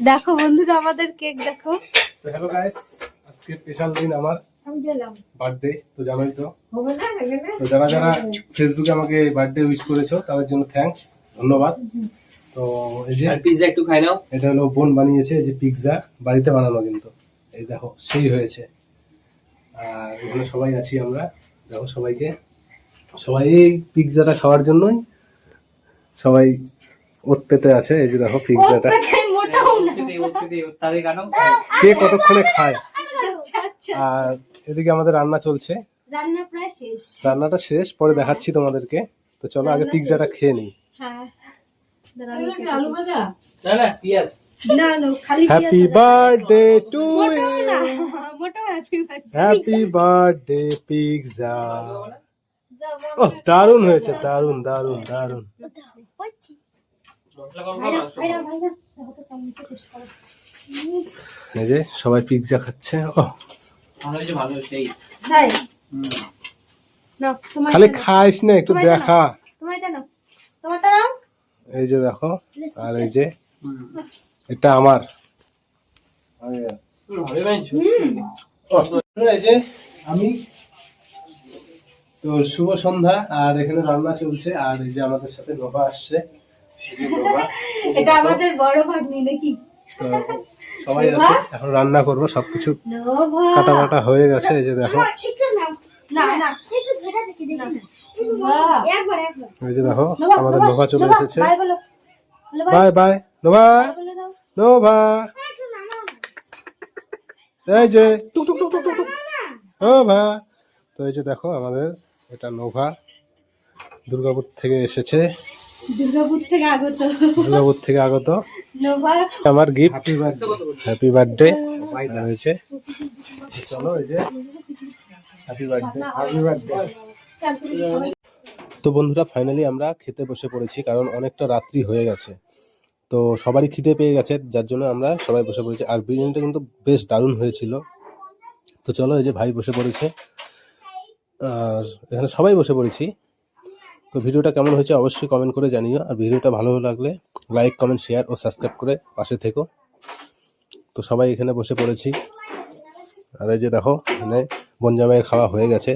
দেখো বন্ধুরা আমাদের কেক দেখো। তো হ্যালো গাইস, আজকে স্পেশাল দিন আমার বার্থডে। তো জানোই তো যারা যারা ফেসবুকে আমাকে বার্থডে উইশ করেছো তাদের জন্য থ্যাঙ্কস, ধন্যবাদ। তো এই যে পিৎজা একটু খাই নাও। এটা হলো বোন বানিয়েছে, এই যে পিৎজা বাড়িতে বানানো, কিন্তু এই দেখো সেই হয়েছে। আর এখানে সবাই আছি আমরা, দেখো সবাইকে, সবাই এই পিৎজাটা খাওয়ার জন্যই সবাই ওত পেতে আছে। এই যে দেখো পিৎজাটা কে কতক্ষণে খায়। আর এদিকে আমাদের রান্না চলছে, রান্না প্রায় শেষ। রান্নাটা শেষ, পরে দেখাচ্ছি তোমাদেরকে। তো চলো আগে পিৎজাটা খেয়ে নিই। হ্যাঁ আলু ভাজা না না পেঁয়াজ না না খালি হ্যাপি বার্থডে টু ইউ, মোটা happy birthday. Happy birthday pizza. ও দারুণ হয়েছে, দারুণ দারুণ দারুণ। মশলা কম ভাইরা করো। ভাইরা ভাইরা দেখো তো কেমন টেস্ট করো। এই যে সবাই পিৎজা খাচ্ছে। ও ভালো হয়েছে, ভালো হয়েছে এই। ভাই নাও তোমার খালি খাইস না, একটু দেখা। তোমারটা নাও, তোমারটা নাও। এই যে দেখো, আর এই যে এটা আমার। ভালো বানিয়েছো। ও, এই যে আমি তো শুভ সন্ধ্যা। আর এখানে রান্না চলছে, আর এই যে আমাদের সাথে নোভা আসছে। এই যে নোভা, এটা আমাদের বড় ভাগ্নি নাকি? তো সবাই আছে, এখন রান্না করবো, সবকিছু নোভা কাটা বাটা হয়ে গেছে। এই যে দেখো, একটু নাও। না না একটু ধরে দেখি দেখি একবার একবার। এই যে দেখো আমাদের নোভা চলে এসেছে। বাই বলো, বলো বাই বাই বাই নোভা, বলে দাও। নোভা। এই যে টুক টুক টুক টুক টুক টুক নোভা। তো এই যে দেখো আমাদের এটা নোভা দুর্গাপুর থেকে এসেছে, দুর্গাপুর থেকে আগত দুর্গাপুর থেকে আগত নোভা। আমার গিফট, হ্যাপি বার্থডে হয়েছে। চলো এই যে হ্যাপি বার্থডে, হ্যাপি বার্থডে। তো বন্ধুরা ফাইনালি আমরা খেতে বসে পড়েছি, কারণ অনেকটা রাত্রি হয়ে গেছে। তো সবারই খিদে পেয়ে গেছে, যার জন্য আমরা সবাই বসে পড়েছি। আর বিরিয়ানিটা কিন্তু বেশ দারুণ হয়েছিল। তো চলো এই যে ভাই বসে পড়েছে, আর এখানে সবাই বসে পড়েছি। তো ভিডিওটা কেমন হয়েছে অবশ্যই কমেন্ট করে জানিও। আর ভিডিওটা ভালো লাগলে লাইক কমেন্ট শেয়ার ও সাবস্ক্রাইব করে পাশে থেকো। তো সবাই এখানে বসে পড়েছি, আর এই যে দেখো এখানে বনজামাইয়ের খাওয়া হয়ে গেছে।